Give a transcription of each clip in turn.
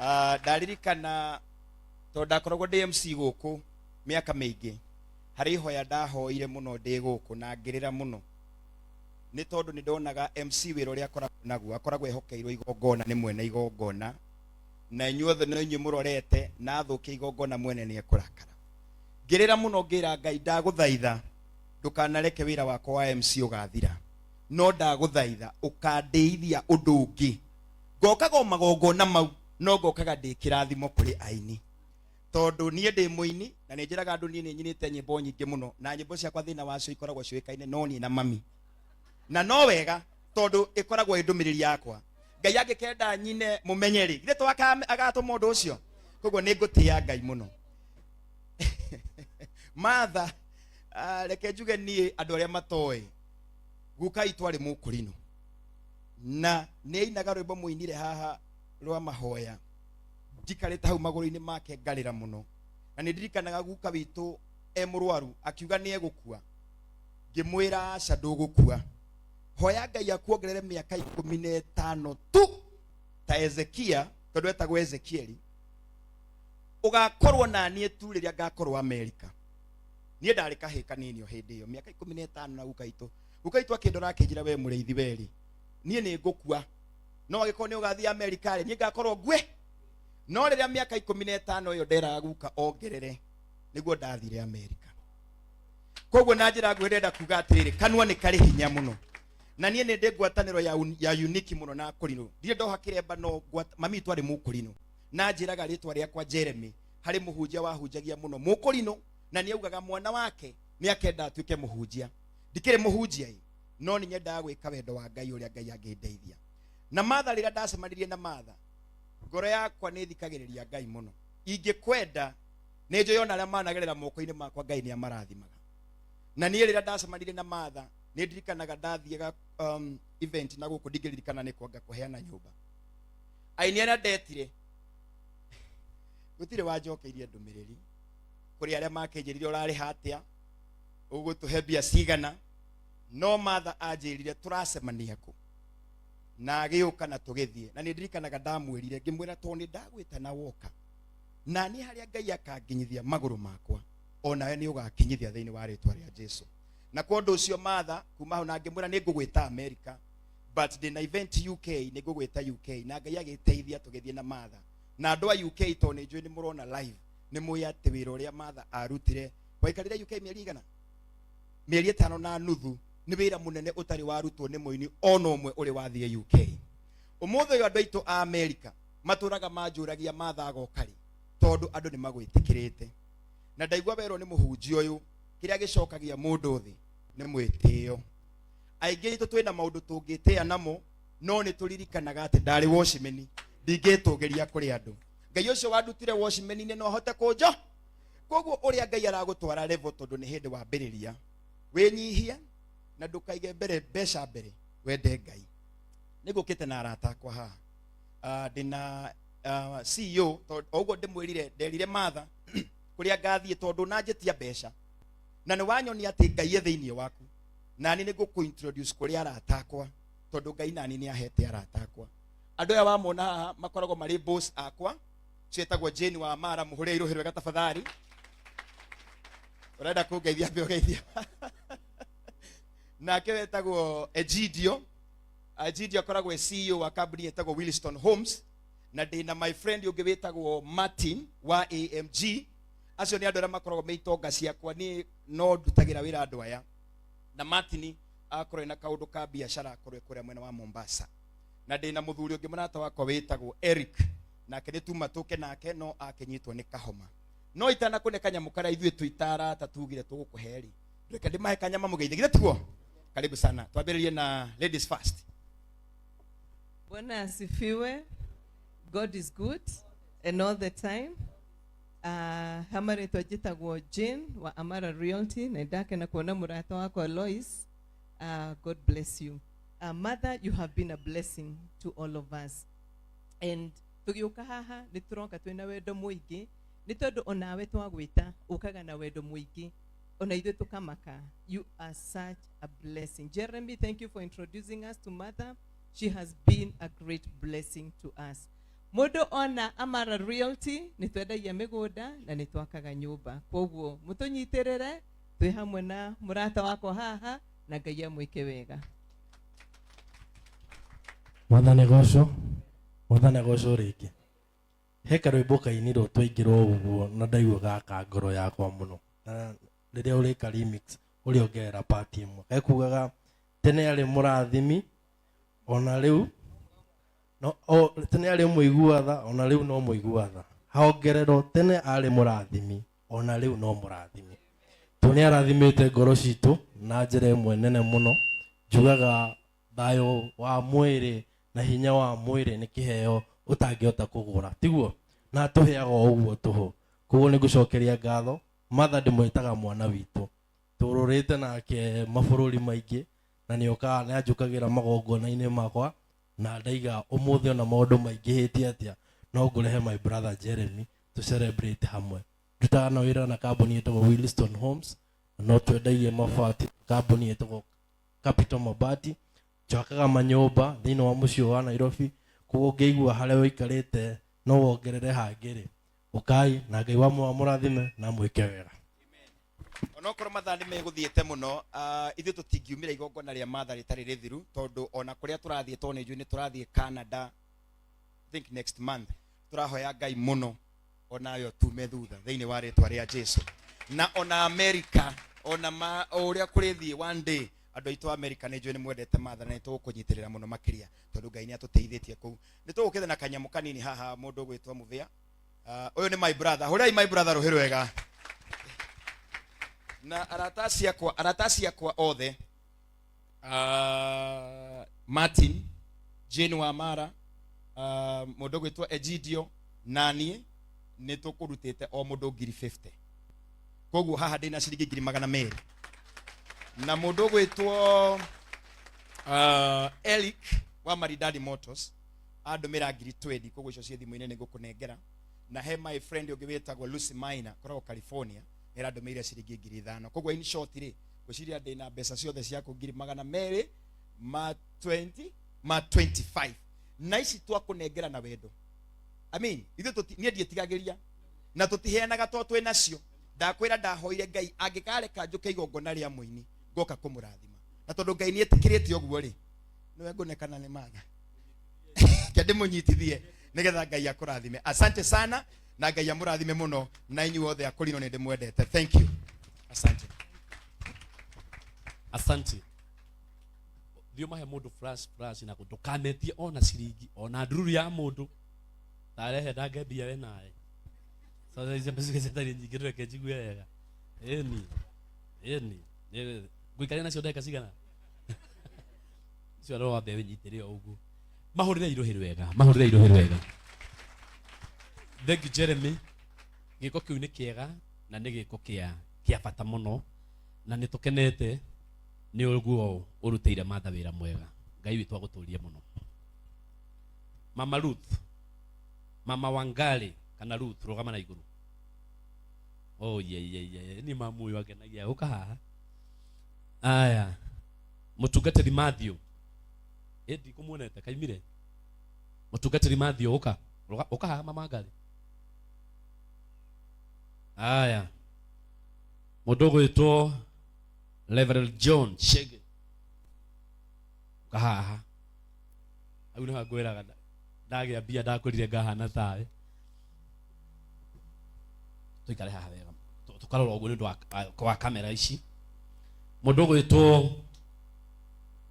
Ndaririkana to ndakoragwo ndi MC guku miaka mingi hari hoya ndahoire muno ndi guku na ngirira muno ni tondu ni ndonaga MC wira uria akoragwo ehokeirwo igongona ni mwene igongona na inyuothe no inyu murorete na athukia igongona mwene ni ekurakara ngirira muno ngira Ngai ndaguthaitha ndukanareke wira wakwa wa MC ugathira no ndaguthaitha ukandeithia undu ungi ngokaga magongona mau no ngokaga ndi kirathimo kuri aini tondu nie ndi muini na ni njiraga andu nie ni nyinite nyimbo nyingi muno na nyimbo ciakwa thina wacio ikoragwo ciuikaine no ni na mami na no wega tondu ikoragwo indumiriri yakwa Ngai angikenda nyine mumenyeri githe twaka agatuma mundu ucio koguo ni ngutia Ngai muno Martha reke njuge nie andu aria matoi guka itwari mukurino na ni inaga rwimbo muinire haha rwa mahoya ndikarite hau maguru-ini make ngarira muno na ni ndirikanaga guka witu murwaru akiuga ni egukua ngimwira aca ndugukua hoya Ngai akuongerere miaka 15 tu ta Ezekia tondu etagwo Ezekieli ugakorwo na nie tu riria ngakorwo Amerika nie ndari kahika ninio hindi iyo miaka 15 na guka itu akindora akinjira we mureithi weri nie ni ngukua no agiko ni ugathia Amerika ri nie ngakorwo ngwe no riria miaka 15 iyo ndera guka ongerere niguo ndathire Amerika koguo na njira ngwe ndenda kuga atiriri kanwa ni kari hinya muno na nie ni ndingwataniro ya unique muno na kurino ndire ndo hakiremba no mami twari mukurino na njiraga ritwa riakwa Jeremy hari muhunjia wahunjagia muno mukurino na ni augaga mwana wake ni akenda atuike muhunjia ndikire muhunjia no ni nyenda gwika wendo wa Ngai uria Ngai angindeithia na Martha rira ndacemanirie na Martha ngoro yakwa ni thikagiriria Ngai muno ingikwenda ni njoyona aria managerera moko-ini makwa Ngai ni amarathimaga na ni rira ndacemanirie na Martha ni ndirikanaga ndathiaga event na guku ndingĩririkana ni kwanga kuheana nyumba aini aria ndetire gutire wanjokeirie ndumiriri kuri aria makenjirire urari hatia ugutuhe mbia cigana no Martha anjirire turacemania ku na agiuka na tugithie na ni ndirikanaga ndamwirire ngimwira to ni ndagwita na woka na ni haria Ngai akanginyithia maguru makwa ona ni ugakinyithia thiini wa ritwa ria Jesu na kondu ucio Martha kuma ho na ngimwira ni ngugwita America but the event UK ni ngugwita UK na Ngai agiteithia tugithie na Martha na andu a UK to ni njui ni murona live ni muyate wira uria Martha arutire waikarire UK mieri igana mieri 5 na nuthu ni wira munene utari warutwo ni muini ona umwe uri wathie UK umuthe yo andu aitu a America maturaga manjuragia Martha agokari tondu andu ni magwitikirite na ndaigwa wero ni muhunjia uyu kiria gicokagia mundu thi ni mwitio aingi itu twina maundu tungitia namo no ni turirikanaga ati ndari washimeni ndingitungeria kuri andu Ngai ucio wandutire washimeni no hote kunjo koguo uria Ngai aragutwara level tondu ni hindi wa mbiriria winyihia na ndukaige mbere besha mbere wende Ngai nigukite na arata akwa haha ndina CEO oguo ndimwirire nderire Martha kuria ngathie tondu na njetia besha na ni wanyoni ati Ngai thiini waku nani nigukuintroduce kuria arata akwa tondu Ngai nani ni ahete arata akwa andu aya wamona haha makoragwo mari boss akwa cietagwo Jane wa Mara muhure iruhirwe gatafadhali urenda kungeithia mbio geithia nake wetagwo Egidio akoragwo CEO wa company etagwo Williston Homes na ndina my friend ungi wetagwo Martin wa AMG acio ni andu aria makoragwo meitonga ciakwa ni no ndutagira wira andu aya na Martin akorwo na kaundu ka biashara akorwo kuria mwena wa Mombasa na ndina muthuri ungi munata wakwa wetagwo Eric nake ni tuma tuke nake no akinyitwo ni kahoma no itana kune kanyamu kara ithuĩ tuitara tatugire tugukuheri ndeke ndimahe kanyama mugeithigire tuo karibu sana twambiririe na ladies first. Bwana asifiwe. God is good and all the time. Hamare twajitagwo Jane wa Amara Realty na ndake na kuona murata wako Lois. God bless you. Mother, you have been a blessing to all of us. And tugiuka haha nituronka twina wendo muingi ni tondu onawe twagwita ukaga na wendo muingi ona ithuĩ tukamaka. You are such a blessing. Jeremy, thank you for introducing us to Mother. She has been a great blessing to us. Mundu ona Amara Realty nitwendagia migunda na nitwakaga nyumba. Koguo mutunyitirire twi hamwe na murata wako haha na Ngai amwike wega. Mwathani goco rĩngĩ. He karwĩmbo kainirwo twaingĩrwo ũguo na ndaigua gaka ngoro yakwa mũno. Na rĩrĩa ũrĩka remix ũrĩa ongerera part ĩmwe. Ekugaga tene arĩ mũrathimi ona rĩu tene arĩ mũiguatha ona rĩu no mũiguatha. Haongererwo tene arĩ mũrathimi ona rĩu no mũrathimi. Tũnĩ arathimĩte ngoro citũ na njĩra ĩmwe nene mũno. Njugaga thayũ wa mwĩrĩ na hinya wa mwĩrĩ nĩ kĩheo ũtangĩhota kũgũra. Tiguo na tũheaga ũguo tũhũ. Koguo nĩ ngũcokeria ngatho. Mother ndĩmwĩtaga mwana witũ. Tũrũrĩte nake mabũrũri maingĩ na nĩokaga nĩ anjũkagĩra magongona-inĩ makwa na ndaiga ũmũthĩ ona maũndũ maingĩhĩtie atĩa no ngũrehe my brother Jeremy to celebrate hamwe. Ndutaga na wĩra na kambuni ĩtagwo Williston Homes no twendagie mabati. Kambuni ĩtagwo Capital Mabati twakaga manyũmba thĩinĩ wa mũciĩ wa Nairobi. Koguo ngĩigua harĩa ũikarĩte no wongerere hangĩrĩ ũkai na Ngai wa mũrathime na mwĩke wega. Onokorwo mathaa nĩ megũthiĩte mũno, ithuĩ tũtingiumĩra igongona rĩa mathaa rĩtarĩ rĩthiru tondũ ona kũrĩa tũrathiĩ tondũ nĩ njũĩ nĩ tũrathiĩ Canada I think next month. Tũrahoya Ngai mũno onayo tume thutha thĩinĩ wa rĩtwa rĩa Jesũ. Na ona America ona ũrĩa kũrĩthiĩ one day andũ aitũ America nĩ njũĩ nĩ mwendete mathaa na nĩ tũgũkũnyitĩrĩra mũno makĩria tondũ Ngai nĩ atũteithĩtie kũu. Nĩ tũgũkĩtha na kanyamũ kanini haha mũndũ ũgwĩtwo Mũthĩa. Ũyũ nĩ my brother. Hũrai my brother rũhĩ rwega. Na aratasi yakwa othe Martin, Jane wa Mara, mũndũ gwĩtwo Egidio nani nĩ tũkũrutĩte o mũndũ 50. Koguo haha ndĩna ciringi 200. Na mũndũ gwĩtwo Eric wa Maridadi Motors andũmĩra 20. Koguo icio ciĩ thimũ-inĩ nĩ ngũkũnengera. Na he my friend ũngĩ wĩtagwo Lucy Maina koragwo California nĩ andũmĩire ciringi 5,000. Koguo in short rĩ ngwĩciria ndĩna mbeca ciothe ciaku 200 ma 20 ma 25. Na ici twakũnengera na wendo. Amen. Ithuĩ niĩ ndiĩtigagĩria na tũtiheanaga to twĩ nacio. Ndakwĩra ndahoire Ngai angĩkareka njũke igongona rĩa mũini ngoka kũmũrathima. Na tondũ Ngai nĩ etĩkĩrĩte ũguo rĩ nĩwe ngũnekana nĩ matha. Kĩndĩ mũnyitithie nĩgetha Ngai akũrathime. Asante sana na Ngai amũrathime mũno na inyuĩ othe akũrinwo nĩ ndĩmwendete. Thank you. Asante. Asante. Ndio mahe mũndũ flash na ndũkanetie ona ciringi ona ndururu ya mũndũ tarehe ndangembia we naye. Sasa hizo mbeca zetari nyingĩ reke njigue wega. Eni. Ngũikaria nacio ndeka cigana. Cio ro ambe winyitĩre ũguo. Mahũrĩre irohĩ wega. Thank you Jeremy. Gĩko kĩu nĩ kĩega na nĩ gĩko kĩa bata mũno na nĩ tũkenete nĩ ũguo ũrutĩire matha wĩra mwega. Ngai witũ agũtũrie mũno. Mama Ruth, Mama Wangari kana Ruth rũgama na igũrũ. Oh ye ni mamu uyu akenagia uka haha. Aya. Mũtungatĩri Matthew. Edi kumuonete kaimire. Mũtungatĩri Matthew uka haha Mama Wangari. Aya. Mũndũ gwĩtwo Reverend John Shege. Uka haha. Au nĩ ngwĩraga ndagĩa mbia ndakũrire ngahana tawe. Tuikare haha wega. Tukarora ũguo nĩ ũndũ wa kamera ici. Mũndũ gwĩtwo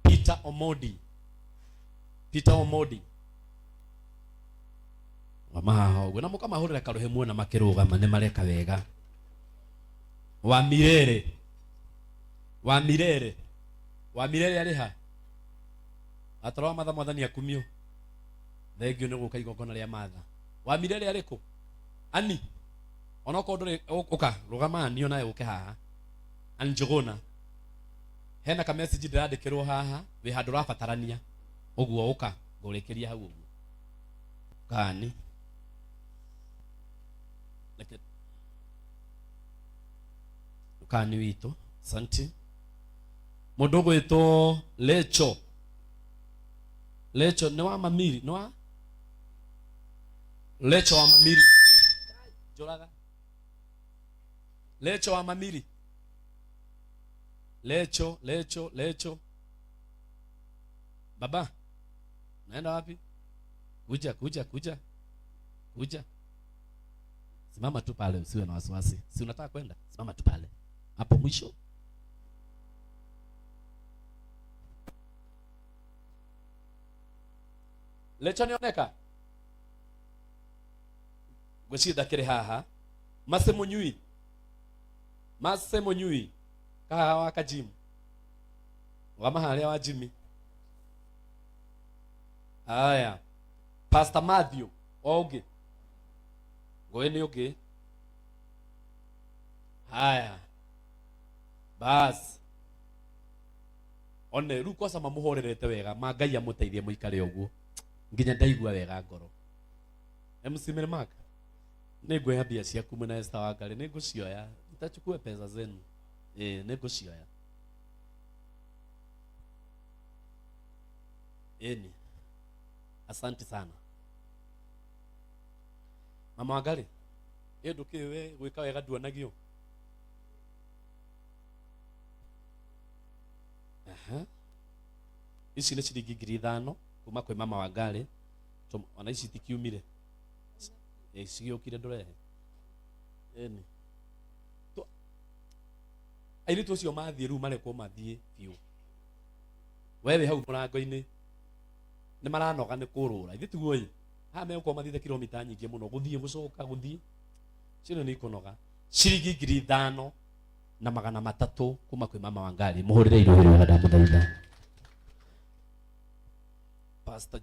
Peter Omodi. Wamaha ũguo na mũkamahũrĩra karũhe muona makĩrũgama nĩ mareka wega. Wamirere arĩ ha? Atarawa matha mwathani akumio. Thengio nĩ gũka igongona rĩa matha. Wamirere arĩ kũ? Ani onako ndore uka rugama niyo naye uke haha. Anjogona hena ka message ndĩrandĩkĩrwo haha wĩ handũ rabatarania ũguo uka ngũrĩkĩria hau ũguo kani ukani witũ. Asante. Mũndũ gwĩtwo Lecho nĩ wa Mamiri nĩ wa Lecho wa Mamiri. Joraga. Lecho wa Mamiri. Lecho. Baba. Naenda wapi? Kuja. Simama tu pale, usiwe na wasiwasi. Si unataka kwenda? Simama tu pale. Hapo mwisho. Lecho nioneka. Gwicida kiri haha. Mase munyui. Kaha wa kajimu. Wama halia wa Jimmy. Aya. Pastor Matthew. Oge. Goeni oge. Aya. Bas. One ruko sama muhorerete wega. Magai amuteithie muikare uguo. Nginya ndaigua wega ngoro. MC Mermark. Nĩngũoya mbia ciaku mwena Esther Wangari, nĩngũcioya. Nitachukua pesa zenu. Nĩngũcioya. Eni. Asante sana. Mama Wangari, ndukiwe gwika wega nduonagio. Ici nĩ ciringi 5,000 kuma kwĩ Mama Wangari. Ona ici tikiumire. Cigiukire ndurehe. Eni. Airitu cio mathie ru marekwo mathie biu. Wewe hau murango-ini ni maranoga ni kurura. Ithe tiguo ha me uko mathithe kilomita nyingi muno guthie gucoka guthie. Cino ni kunoga. Ciringi 5,000 na 300 kuma kwĩ Mama Wangari. Muhurire iruhiri wa ndamuthaitha. Pastor